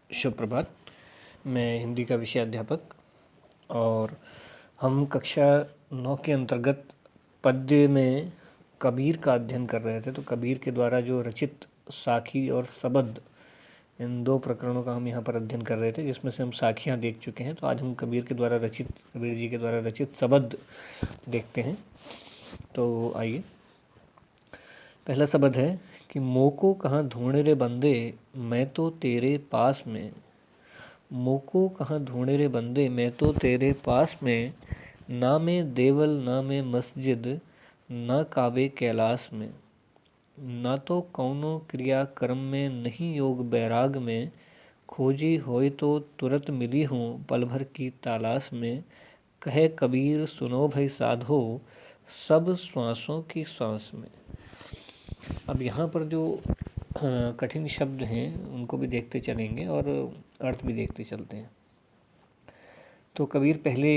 शुभ प्रभात। मैं हिंदी का विषय अध्यापक और हम कक्षा 9 के अंतर्गत पद्य में कबीर का अध्ययन कर रहे थे। तो कबीर के द्वारा जो रचित साखी और सबद, इन दो प्रकरणों का हम यहाँ पर अध्ययन कर रहे थे, जिसमें से हम साखियाँ देख चुके हैं। तो आज हम कबीर जी के द्वारा रचित सबद देखते हैं। तो आइए, पहला शब्द है कि मोको कहाँ ढूंढे रे बंदे, मैं तो तेरे पास में। मोको कहाँ ढूंढे रे बंदे, मैं तो तेरे पास में। ना में देवल ना में मस्जिद, ना काबे कैलाश में। ना तो कौनो क्रिया कर्म में, नहीं योग बैराग में। खोजी होए तो तुरत मिली हूँ, पल भर की तलाश में। कहे कबीर सुनो भाई साधो, सब श्वासों की सांस में। अब यहाँ पर जो कठिन शब्द हैं उनको भी देखते चलेंगे और अर्थ भी देखते चलते हैं। तो कबीर पहले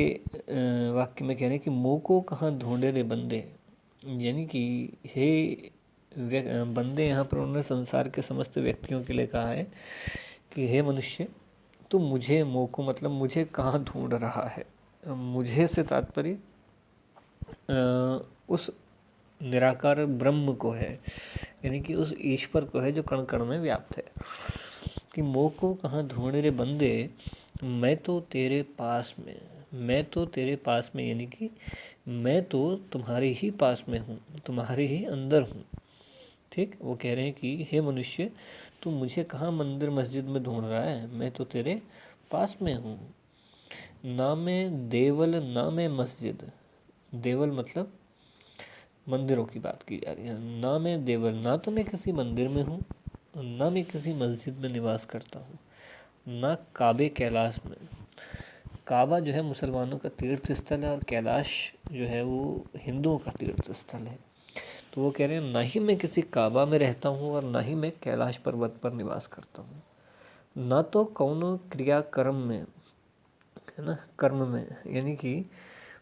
वाक्य में कह रहे हैं कि मोह को कहाँ ढूंढे रे बंदे, यानी कि हे बंदे, यहाँ पर उन्होंने संसार के समस्त व्यक्तियों के लिए कहा है कि हे मनुष्य, तो मुझे, मोह को मतलब मुझे कहाँ ढूंढ रहा है। मुझे से तात्पर्य उस निराकार ब्रह्म को है, यानी कि उस ईश्वर को है जो कण कण में व्याप्त है। कि मोह को कहाँ ढूंढे रे बंदे, मैं तो तेरे पास में। मैं तो तेरे पास में, यानी कि मैं तो तुम्हारे ही पास में हूँ, तुम्हारे ही अंदर हूँ। ठीक, वो कह रहे हैं कि हे मनुष्य, तू मुझे कहाँ मंदिर मस्जिद में ढूंढ रहा है, मैं तो तेरे पास में हूँ। ना में देवल ना में मस्जिद, देवल मतलब मंदिरों की बात की जा रही है। ना मैं देवल, ना तो मैं किसी मंदिर में हूँ, ना मैं किसी मस्जिद में निवास करता हूँ, ना काबे कैलाश में। काबा जो है मुसलमानों का तीर्थ स्थल है और कैलाश जो है वो हिंदुओं का तीर्थ स्थल है। तो वो कह रहे हैं ना ही मैं किसी काबा में रहता हूँ और ना ही मैं कैलाश पर्वत पर निवास करता हूँ। ना तो कौनो क्रिया कर्म में, है ना, कर्म में, यानी कि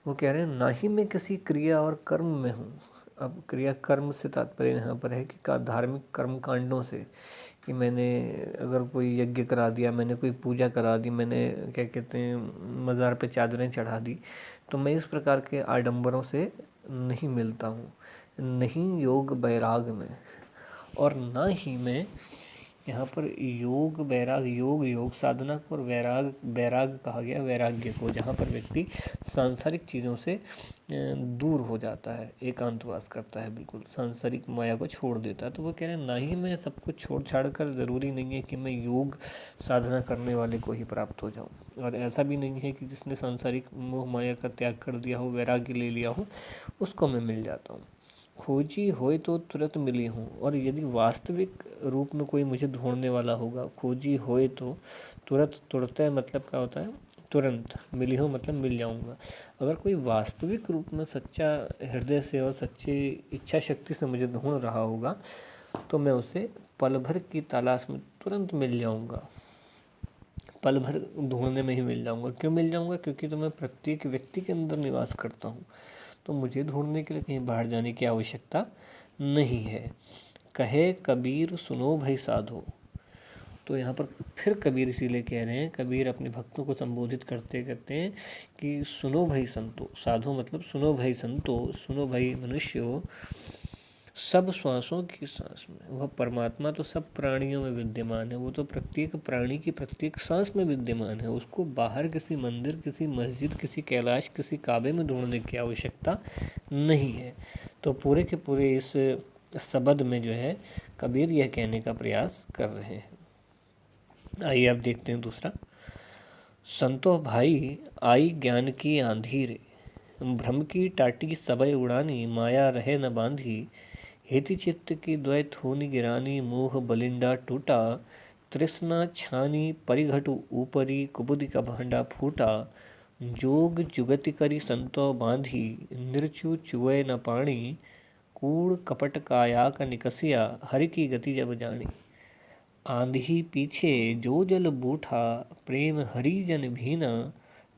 वो कह रहे हैं ना ही मैं किसी क्रिया और कर्म में हूँ। अब क्रिया कर्म से तात्पर्य यहाँ पर है कि धार्मिक कर्म कांडों से, कि मैंने अगर कोई यज्ञ करा दिया, मैंने कोई पूजा करा दी, मैंने क्या कहते हैं मज़ार पे चादरें चढ़ा दी, तो मैं इस प्रकार के आडंबरों से नहीं मिलता हूँ। नहीं योग बैराग में, और ना ही मैं यहाँ पर योग बैराग, योग साधना को, और वैराग बैराग कहा गया वैराग्य को, जहाँ पर व्यक्ति सांसारिक चीज़ों से दूर हो जाता है, एकांतवास करता है, बिल्कुल सांसारिक माया को छोड़ देता है। तो वो कह रहे हैं ना ही मैं सब कुछ छोड़ छाड़ कर, ज़रूरी नहीं है कि मैं योग साधना करने वाले को ही प्राप्त हो जाऊँ, और ऐसा भी नहीं है कि जिसने सांसारिक मोह माया का त्याग कर दिया हो, वैराग्य ले लिया हो, उसको मैं मिल जाता हूँ। खोजी होए तो तुरंत मिली हूँ, और यदि वास्तविक रूप में कोई मुझे ढूंढने वाला होगा, खोजी होए तो तुरंत, तुरंत मतलब क्या होता है, तुरंत, मिली हो मतलब मिल जाऊंगा। अगर कोई वास्तविक रूप में सच्चा हृदय से और सच्ची इच्छा शक्ति से मुझे ढूंढ रहा होगा, तो मैं उसे पल भर की तलाश में तुरंत मिल जाऊंगा। पल भर ढूंढने में ही मिल जाऊंगा। क्यों मिल जाऊंगा? क्योंकि तो मैं प्रत्येक व्यक्ति के अंदर निवास करता हूँ, तो मुझे ढूंढने के लिए कहीं बाहर जाने की आवश्यकता नहीं है। कहे कबीर सुनो भाई साधो, तो यहाँ पर फिर कबीर इसीलिए कह रहे हैं, कबीर अपने भक्तों को संबोधित करते कहते हैं कि सुनो भाई संतो, साधो मतलब सुनो भाई संतो, सुनो भाई मनुष्यों, सब श्वासों की सांस में। वह परमात्मा तो सब प्राणियों में विद्यमान है, वो तो प्रत्येक प्राणी की प्रत्येक सांस में विद्यमान है। उसको बाहर किसी मंदिर, किसी मस्जिद, किसी कैलाश, किसी काबे में ढूंढने की आवश्यकता नहीं है। तो पूरे के पूरे इस शब्द में जो है कबीर यह कहने का प्रयास कर रहे हैं। आइए अब देखते हैं दूसरा। संतो भाई आई ज्ञान की आंधी रे, भ्रम की टाटी सबय उड़ानी, माया रहे न बांधी। हेति चित्त की द्वैत होनी गिरानी, मोह बलिंडा टूटा। तृष्णा छानी परिघटु ऊपरी, कुबुदि का भांडा फूटा। जोग जुगति करी संतो बांधी, निर्चु चुए न पाणी। कूड़ कपट काया का निकसिया, हरि की गति जब जानी। आंधी पीछे जो जल बूठा, प्रेम हरि जन भीना।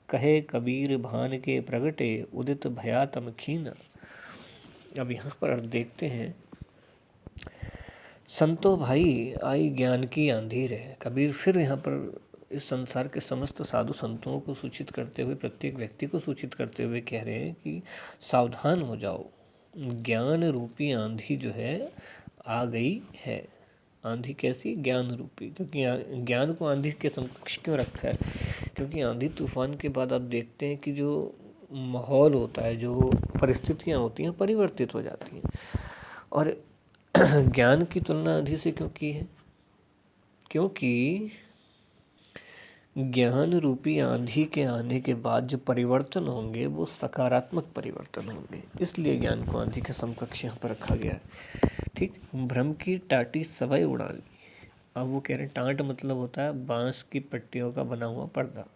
कहे कबीर भान के प्रगटे, उदित भया तम खीना। अब यहाँ पर देखते हैं, संतो भाई आई ज्ञान की आंधी रहे। कबीर फिर यहाँ पर इस संसार के समस्त साधु संतों को सूचित करते हुए, प्रत्येक व्यक्ति को सूचित करते हुए कह रहे हैं कि सावधान हो जाओ, ज्ञान रूपी आंधी जो है आ गई है। आंधी कैसी? ज्ञान रूपी। क्योंकि ज्ञान को आंधी के समकक्ष क्यों रखा है? क्योंकि आंधी तूफान के बाद आप देखते हैं कि जो माहौल होता है, जो परिस्थितियाँ होती हैं, परिवर्तित हो जाती हैं। और ज्ञान की तुलना आंधी से क्यों की है? क्योंकि ज्ञान रूपी आंधी के आने के बाद जो परिवर्तन होंगे वो सकारात्मक परिवर्तन होंगे, इसलिए ज्ञान को आंधी के समकक्ष यहाँ पर रखा गया है। ठीक, भ्रम की टाटी सवई उड़ा ली। अब वो कह रहे हैं, टाट मतलब होता है बांस की पट्टियों का बना हुआ पर्दा,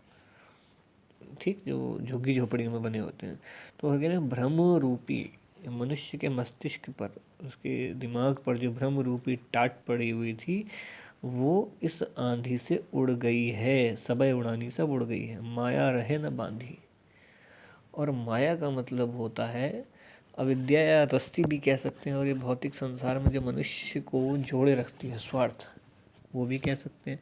ठीक, जो झुग्गी झोपड़ियों में बने होते हैं। तो वो कह रहे हैं भ्रम रूपी, मनुष्य के मस्तिष्क पर, उसके दिमाग पर जो भ्रम रूपी टाट पड़ी हुई थी वो इस आंधी से उड़ गई है। सबय उड़ानी, सब उड़ गई है। माया रहे न बांधी। और माया का मतलब होता है अविद्या या रस्ती भी कह सकते हैं। और ये भौतिक संसार में जो मनुष्य को जोड़े रखती है, स्वार्थ, वो भी कह सकते हैं।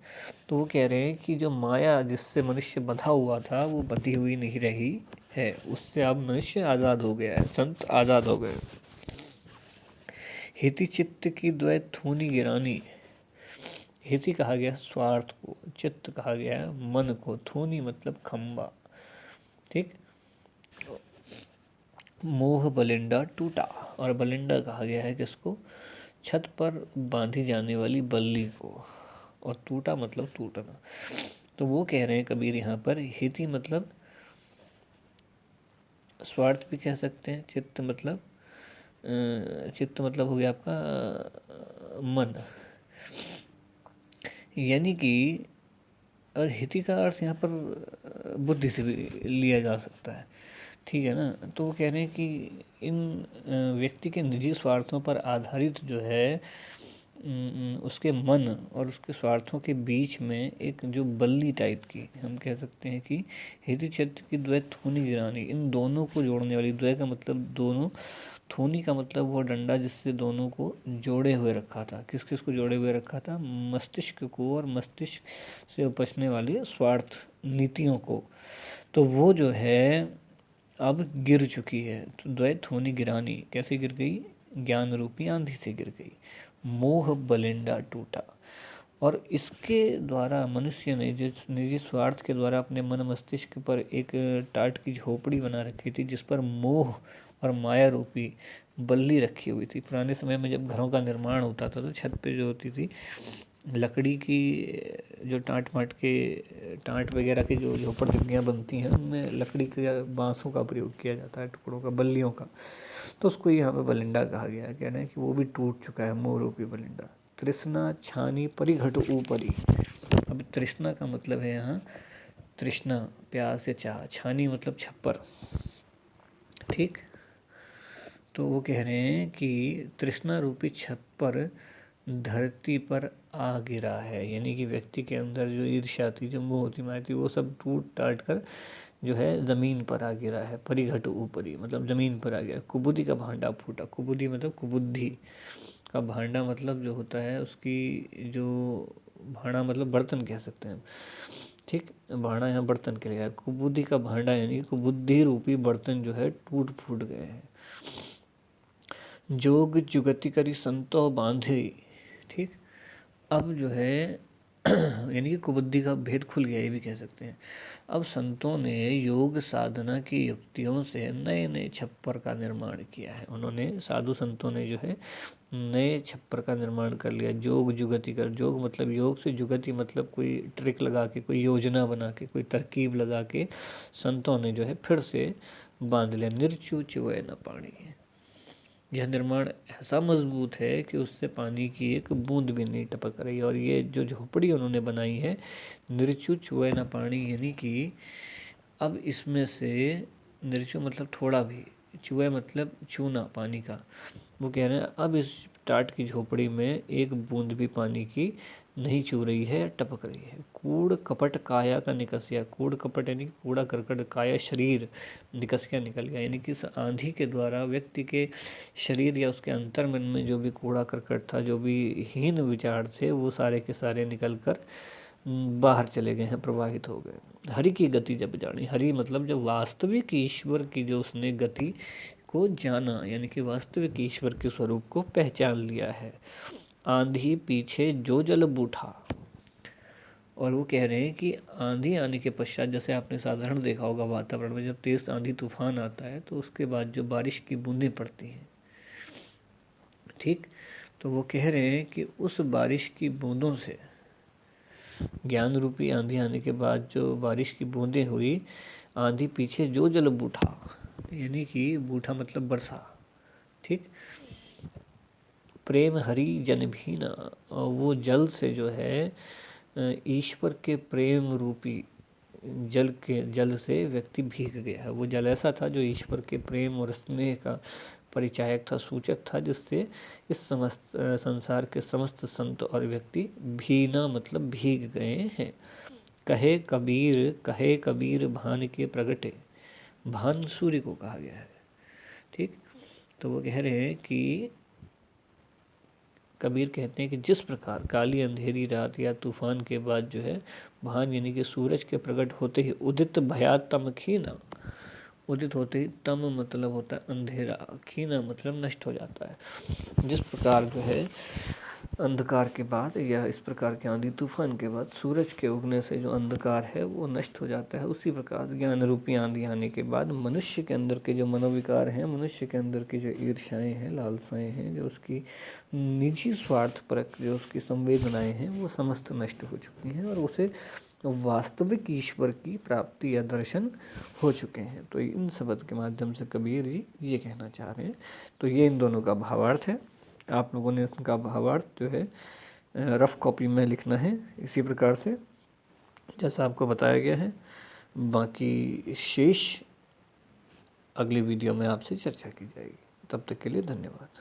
तो वो कह रहे हैं कि जो माया जिससे मनुष्य बंधा हुआ था वो बंधी हुई नहीं रही है, उससे अब मनुष्य आज़ाद हो गया है, संत आज़ाद हो गए। हिति चित्त की द्वैत थूनी गिरानी। हिति कहा गया स्वार्थ को, चित्त कहा गया मन को, थूनी मतलब खंबा, ठीक। मोह बलिंडा टूटा। और बलिंडा कहा गया है किसको? छत पर बांधी जाने वाली बल्ली को। और टूटा मतलब टूटना। तो वो कह रहे हैं कबीर यहाँ पर, हिति मतलब स्वार्थ भी कह सकते हैं, चित्त मतलब हो गया आपका मन, यानी कि, और हिति का अर्थ यहाँ पर बुद्धि से भी लिया जा सकता है, ठीक है ना। तो वो कह रहे हैं कि इन व्यक्ति के निजी स्वार्थों पर आधारित जो है उसके मन और उसके स्वार्थों के बीच में एक जो बल्ली टाइप की, हम कह सकते हैं कि हिति चित्त की द्वैत थूनी गिरानी, इन दोनों को जोड़ने वाली, द्वै का मतलब दोनों, थूनी का मतलब वो डंडा जिससे दोनों को जोड़े हुए रखा था। किस किस को जोड़े हुए रखा था? मस्तिष्क को और मस्तिष्क से उपजने वाली स्वार्थ नीतियों को। तो वो जो है अब गिर चुकी है। तो द्वैत थूनी गिरानी कैसे गिर गई? ज्ञान रूपी आंधी से गिर गई। मोह बलिंडा टूटा। और इसके द्वारा मनुष्य ने जो निजी स्वार्थ के द्वारा अपने मन मस्तिष्क पर एक टाट की झोपड़ी बना रखी थी, जिस पर मोह और माया रूपी बल्ली रखी हुई थी। पुराने समय में जब घरों का निर्माण होता था तो छत पे जो होती थी लकड़ी की, जो टाट वगैरह की जो झोपड़ झुग्गियाँ बनती हैं, उनमें लकड़ी के बांसों का प्रयोग किया जाता है, टुकड़ों का, बल्लियों का। तो उसको यहाँ पे बलिंडा कहा गया है। कहना है कि वो भी टूट चुका है, मोह रूपी बलिंडा। तृष्णा छानी परी घट ऊपरी। अब तृष्णा का मतलब है यहाँ तृष्णा, प्यास या चाह, छानी मतलब छप्पर, ठीक। तो वो कह रहे हैं कि तृष्णा रूपी छप्पर धरती पर आ गिरा है, यानी कि व्यक्ति के अंदर जो ईर्ष्या थी, जो मोह थी, माया थी, वो सब टूट टाट कर जो है ज़मीन पर आ गिरा है। परिघट ऊपरी मतलब ज़मीन पर आ गया। कुबुद्धि का भांडा फूटा। कुबुद्धि मतलब कुबुद्धि का भांडा मतलब जो होता है उसकी जो, भांडा मतलब बर्तन कह सकते हैं, ठीक। भांडा यहाँ बर्तन के लिए है। कुबुद्धि का भांडा यानी कुबुद्धि रूपी बर्तन जो है टूट फूट गए हैं। जोग जुगति करी संतो बांधे, ठीक। अब जो है यानी कि कुबुद्धि का भेद खुल गया, ये भी कह सकते हैं। अब संतों ने योग साधना की युक्तियों से नए नए छप्पर का निर्माण किया है। उन्होंने, साधु संतों ने जो है नए छप्पर का निर्माण कर लिया। जोग जुगति कर, जोग मतलब योग से, जुगति मतलब कोई ट्रिक लगा के, कोई योजना बना के, कोई तरकीब लगा के संतों ने जो है फिर से बांध लिया। निर्चू चिवय न पानी। यह निर्माण ऐसा मजबूत है कि उससे पानी की एक बूंद भी नहीं टपक रही। और ये जो झोपड़ी उन्होंने बनाई है, निर्चु चुए न पानी, यानी कि अब इसमें से, निर्चु मतलब थोड़ा भी, चुए मतलब चूना पानी का। वो कह रहे हैं अब इस टाट की झोपड़ी में एक बूंद भी पानी की नहीं छू रही है या टपक रही है। कूड़ कपट काया का निकसिया, कूड़ कपट यानी कूड़ा करकट, काया शरीर, निकसिया निकल गया, यानी कि इस आंधी के द्वारा व्यक्ति के शरीर या उसके अंतर्मन में जो भी कूड़ा करकट था, जो भी हीन विचार थे, वो सारे के सारे निकल कर बाहर चले गए हैं, प्रवाहित हो गए। हरि की गति जब जानी, हरि मतलब जब वास्तविक ईश्वर की जो उसने गति को जाना, यानी कि वास्तविक ईश्वर के स्वरूप को पहचान लिया है। आंधी पीछे जो जल बूठा, और वो कह रहे हैं कि आंधी आने के पश्चात, जैसे आपने साधारण देखा होगा वातावरण में, जब तेज आंधी तूफान आता है तो उसके बाद जो बारिश की बूंदें पड़ती हैं, ठीक, तो वो कह रहे हैं कि उस बारिश की बूंदों से, ज्ञान रूपी आंधी आने के बाद जो बारिश की बूंदें हुई, आंधी पीछे जो जल बूठा, यानी कि बूठा मतलब वर्षा, ठीक, प्रेम हरि जन भी ना, और वो जल से जो है ईश्वर के प्रेम रूपी जल से व्यक्ति भीग गया है। वो जल ऐसा था जो ईश्वर के प्रेम और स्नेह का परिचायक था, सूचक था, जिससे इस समस्त संसार के समस्त संत और व्यक्ति भीना मतलब भीग गए हैं। कहे कबीर भान के प्रगटे, भान सूर्य को कहा गया है, ठीक, तो वो कह रहे हैं कि कबीर कहते हैं कि जिस प्रकार काली अंधेरी रात या तूफान के बाद जो है भान यानी कि सूरज के प्रकट होते ही उदित भया तम खीना, उदित होते ही तम मतलब होता है अंधेरा, खीना मतलब नष्ट हो जाता है। जिस प्रकार जो है अंधकार के बाद या इस प्रकार के आंधी तूफान के बाद सूरज के उगने से जो अंधकार है वो नष्ट हो जाता है, उसी प्रकार ज्ञान रूपी आंधी आने के बाद मनुष्य के अंदर के जो मनोविकार हैं, मनुष्य के अंदर की जो ईर्ष्याएँ हैं, लालसाएँ हैं, जो उसकी निजी स्वार्थपरक जो उसकी संवेदनाएँ हैं, वो समस्त नष्ट हो चुकी हैं और उसे वास्तविक ईश्वर की प्राप्ति या दर्शन हो चुके हैं। तो इन शब्द के माध्यम से कबीर जी ये कहना चाह रहे हैं। तो ये इन दोनों का भावार्थ है। आप लोगों ने इसका भावार्थ जो है रफ कॉपी में लिखना है इसी प्रकार से जैसा आपको बताया गया है। बाकी शेष अगली वीडियो में आपसे चर्चा की जाएगी। तब तक के लिए धन्यवाद।